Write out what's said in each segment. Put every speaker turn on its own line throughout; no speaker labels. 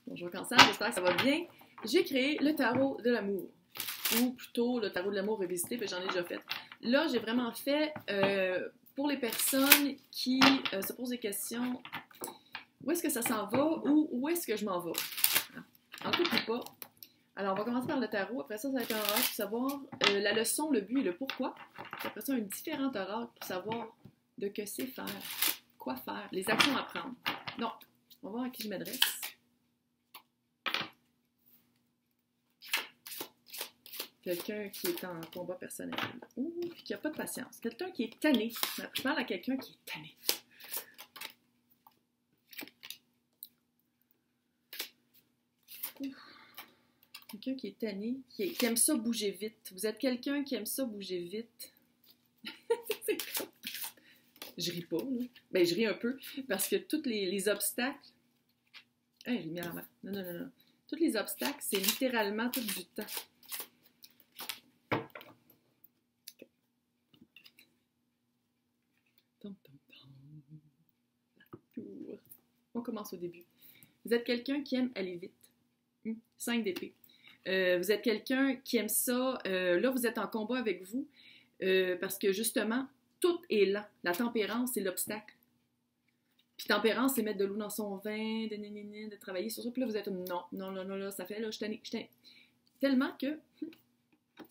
Bonjour Cancer, j'espère que ça va bien. J'ai créé le tarot de l'amour, ou plutôt le tarot de l'amour revisité, puis j'en ai déjà fait. Là, j'ai vraiment fait pour les personnes qui se posent des questions, où est-ce que ça s'en va ou où est-ce que je m'en vais? En couple ou pas? Alors, on va commencer par le tarot. Après ça, ça va être un oracle pour savoir la leçon, le but et le pourquoi. Puis après ça, un différent oracle pour savoir de que c'est faire, quoi faire, les actions à prendre. Donc, on va voir à qui je m'adresse. Quelqu'un qui est en combat personnel. Ouh, puis qui n'a pas de patience. Quelqu'un qui est tanné. Je parle à quelqu'un qui est tanné. Quelqu'un qui est tanné, qui aime ça bouger vite. Vous êtes quelqu'un qui aime ça bouger vite. C'est cool. Je ris pas, là. Ben, je ris un peu, parce que tous les obstacles... Hey, j'ai mis à la main. Non. Tous les obstacles, c'est littéralement tout du temps. On commence au début. Vous êtes quelqu'un qui aime aller vite. 5 d'épée. Vous êtes quelqu'un qui aime ça. Là, vous êtes en combat avec vous parce que justement, tout est lent. La tempérance, c'est l'obstacle. Puis tempérance, c'est mettre de l'eau dans son vin, de travailler sur ça. Puis là, vous êtes non, ça fait là, je suis tannée. Tellement que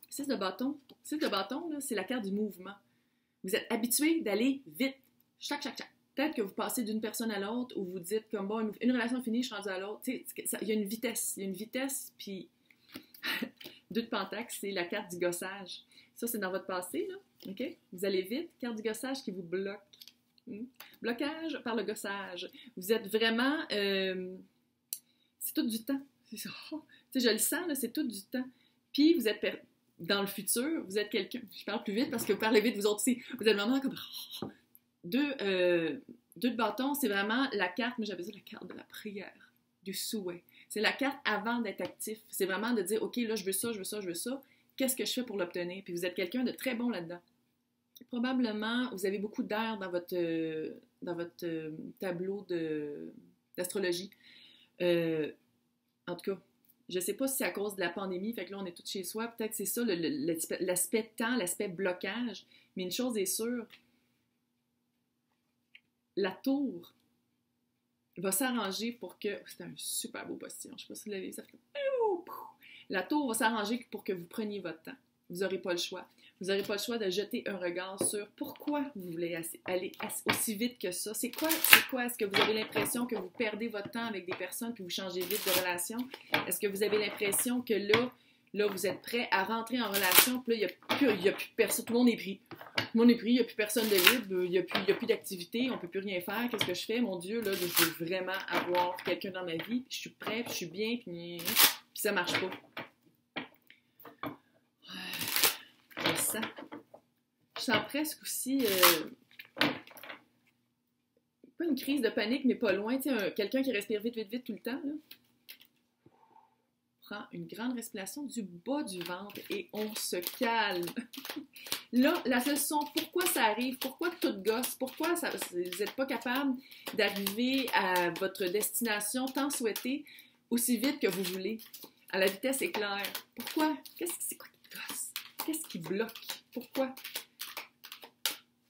6 de bâton, là, c'est la carte du mouvement. Vous êtes habitué d'aller vite. Chac. Peut-être que vous passez d'une personne à l'autre ou vous dites comme bon, une relation finie, je suis rendue à l'autre. Il y a une vitesse, puis 2 de pentacle, c'est la carte du gossage. Ça, c'est dans votre passé, là. OK? Vous allez vite, carte du gossage qui vous bloque. Blocage par le gossage. Vous êtes vraiment... c'est tout du temps. C'est ça. Je le sens, là, c'est tout du temps. Puis, vous êtes... Dans le futur, vous êtes quelqu'un... Je parle plus vite parce que vous parlez vite, vous autres aussi. Vous êtes vraiment comme... 2 de bâton, c'est vraiment la carte, mais j'appelle ça la carte de la prière, du souhait. C'est la carte avant d'être actif. C'est vraiment de dire, OK, là, je veux ça. Qu'est-ce que je fais pour l'obtenir? Puis vous êtes quelqu'un de très bon là-dedans. Probablement, vous avez beaucoup d'air dans votre tableau d'astrologie. En tout cas, je ne sais pas si c'est à cause de la pandémie, fait que là, on est tous chez soi. Peut-être c'est ça, l'aspect temps, l'aspect blocage. Mais une chose est sûre, la tour va s'arranger pour que... C'est un super beau postillon. Je ne sais pas si vous l'avez vu. Ça fait... La tour va s'arranger pour que vous preniez votre temps. Vous n'aurez pas le choix. Vous n'aurez pas le choix de jeter un regard sur pourquoi vous voulez aller aussi vite que ça. C'est quoi? Est-ce que vous avez l'impression que vous perdez votre temps avec des personnes puis vous changez vite de relation? Est-ce que vous avez l'impression que là, vous êtes prêt à rentrer en relation puis là, il n'y a plus personne. Tout le monde est pris. Tout le monde est pris, il n'y a plus personne de libre, il n'y a plus d'activité, on ne peut plus rien faire. Qu'est-ce que je fais? Mon Dieu, là, je veux vraiment avoir quelqu'un dans ma vie, puis je suis prête, puis je suis bien, puis ça ne marche pas. Je sens. Je sens presque aussi... pas une crise de panique, mais pas loin. Quelqu'un qui respire vite tout le temps, là. Prend une grande respiration du bas du ventre et on se calme. Là, la leçon, pourquoi ça arrive, pourquoi tout gosse, pourquoi vous n'êtes pas capable d'arriver à votre destination tant souhaitée aussi vite que vous voulez, à la vitesse éclair. Pourquoi? C'est quoi qui gosse? Qu'est-ce qui bloque? Pourquoi?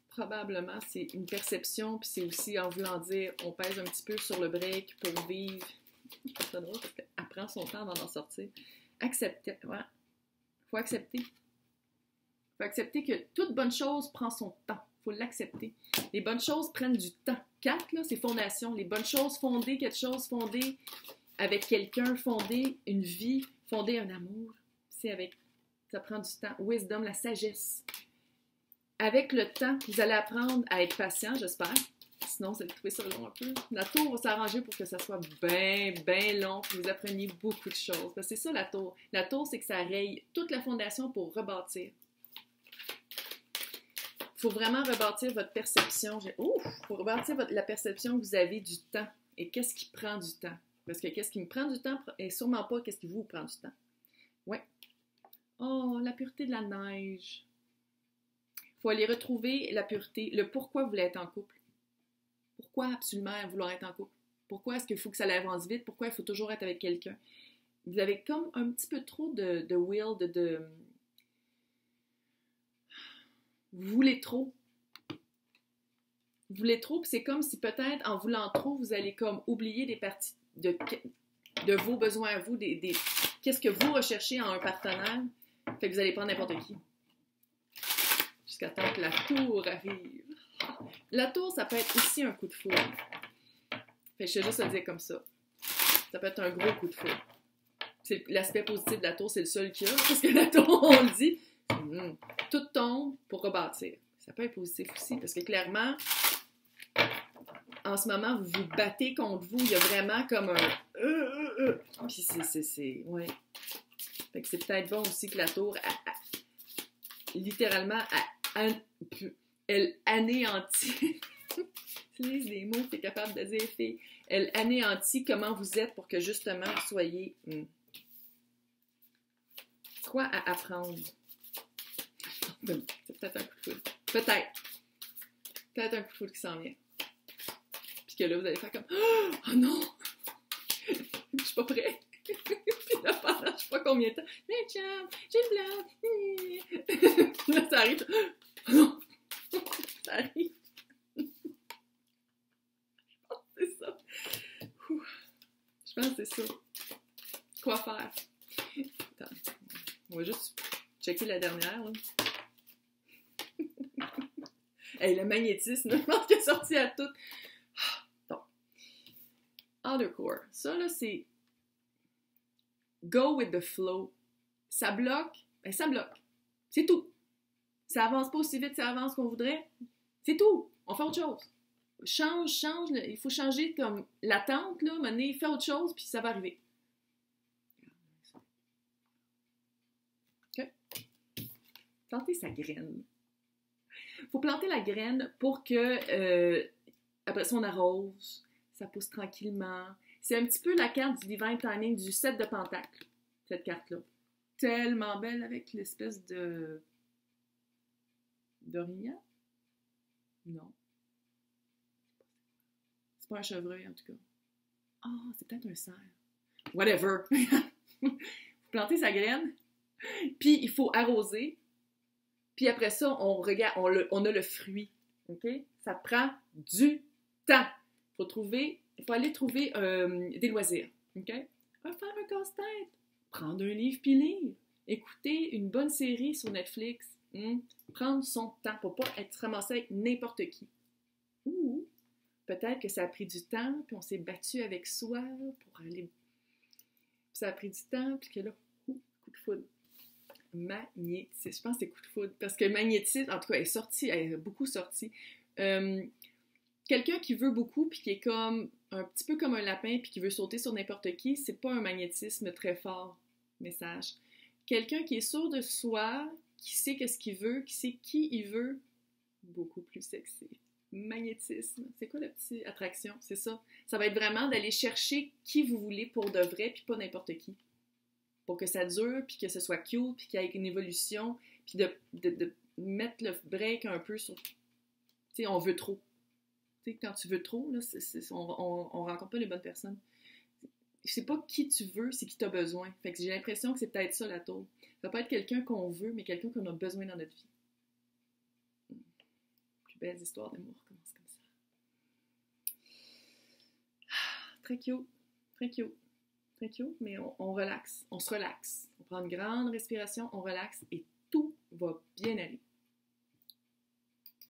Probablement, c'est une perception, puis c'est aussi en voulant dire, on pèse un petit peu sur le break pour vivre. Je trouve ça drôle parce qu'elle prend son temps avant d'en sortir. Accepter, ouais. Faut accepter. Faut accepter que toute bonne chose prend son temps. Faut l'accepter. Les bonnes choses prennent du temps. 4, là, c'est fondation. Les bonnes choses, fonder quelque chose, fonder avec quelqu'un, fonder une vie, fonder un amour. Ça prend du temps. Wisdom, la sagesse. Avec le temps, vous allez apprendre à être patient, j'espère. Sinon, vous allez trouver ça long un peu. La tour va s'arranger pour que ça soit bien long, que vous appreniez beaucoup de choses. Parce que c'est ça, la tour. La tour, c'est que ça raye toute la fondation pour rebâtir. Il faut vraiment rebâtir votre perception. Il faut rebâtir la perception que vous avez du temps. Et qu'est-ce qui prend du temps? Parce que qu'est-ce qui me prend du temps et sûrement pas qu'est-ce qui vous prend du temps. Oui. Oh, la pureté de la neige. Il faut aller retrouver la pureté, le pourquoi vous voulez être en couple. Pourquoi absolument vouloir être en couple? Pourquoi est-ce qu'il faut que ça avance vite? Pourquoi il faut toujours être avec quelqu'un? Vous avez comme un petit peu trop de will, Vous voulez trop. Vous voulez trop, puis c'est comme si peut-être, en voulant trop, vous allez comme oublier des parties de vos besoins à vous, qu'est-ce que vous recherchez en un partenaire. Fait que vous allez prendre n'importe qui. Jusqu'à temps que la tour arrive. La tour, ça peut être aussi un coup de foudre. Fait que je vais juste le dire comme ça. Ça peut être un gros coup de foudre. C'est l'aspect positif de la tour, c'est le seul qu'il y a. Parce que la tour, on le dit, tout tombe pour rebâtir. Ça peut être positif aussi, parce que clairement, en ce moment, vous vous battez contre vous. Il y a vraiment comme un... Puis c'est... Ouais. Fait que c'est peut-être bon aussi que la tour, littéralement, elle anéantit... Utilise des mots que tu es capable de dire, fille. Elle anéantit comment vous êtes pour que justement vous soyez... Quoi à apprendre? C'est peut-être un coup de foudre. Peut-être. Peut-être un coup de foudre qui s'en vient. Puis que là, vous allez faire comme oh non! Je suis pas prêt. Puis là, pendant je sais pas combien de temps, mais tiens, j'ai une blague. Là, ça arrive. Oh non! Ça arrive. C'est ça. Je pense que c'est ça. Quoi faire? Attends. On va juste checker la dernière. Là. Hey, le magnétisme, je pense qu'il est sorti à tout. Bon. Undercore. Ça, là, c'est go with the flow. Ça bloque, ben ça bloque. C'est tout. Ça avance pas aussi vite, ça avance qu'on voudrait. C'est tout. On fait autre chose. Change, il faut changer comme l'attente, là, maintenant, fais autre chose, puis ça va arriver. OK. Planter sa graine. Il faut planter la graine pour que, après ça, on arrose, ça pousse tranquillement. C'est un petit peu la carte du Divine Timing du 7 de Pentacle, cette carte-là. Tellement belle avec l'espèce de... d'orignal? Non. C'est pas un chevreuil, en tout cas. Ah, oh, c'est peut-être un cerf. Whatever. Vous plantez sa graine, puis il faut arroser, puis après ça, on regarde, on a le fruit. OK? Ça prend du temps. Il faut aller trouver des loisirs. OK? Faire un casse-tête. Prendre un livre puis lire. Écouter une bonne série sur Netflix. Prendre son temps pour pas être ramassé avec n'importe qui. Ou peut-être que ça a pris du temps, puis on s'est battu avec soi pour aller... Puis ça a pris du temps, puis que là, coup de foudre. Magnétisme. Je pense que c'est coup de foudre. Parce que magnétisme, en tout cas, elle est beaucoup sortie. Quelqu'un qui veut beaucoup, puis qui est comme un petit peu comme un lapin, puis qui veut sauter sur n'importe qui, c'est pas un magnétisme très fort, message. Quelqu'un qui est sûr de soi, qui sait qu'est-ce qu'il veut, qui sait qui il veut, beaucoup plus sexy. Magnétisme. C'est quoi la petite attraction? C'est ça. Ça va être vraiment d'aller chercher qui vous voulez pour de vrai, puis pas n'importe qui. Pour que ça dure, puis que ce soit cute, puis qu'il y ait une évolution, puis de mettre le break un peu sur... Tu sais, on veut trop. Tu sais, quand tu veux trop, là, on rencontre pas les bonnes personnes. C'est pas qui tu veux, c'est qui t'as besoin. Fait que j'ai l'impression que c'est peut-être ça, la taupe. Ça va pas être quelqu'un qu'on veut, mais quelqu'un qu'on a besoin dans notre vie. Plus belles histoires d'amour commencent comme ça. Très cute. Très cute. Très cute, mais on relaxe. On se relaxe. On prend une grande respiration, on relaxe et tout va bien aller.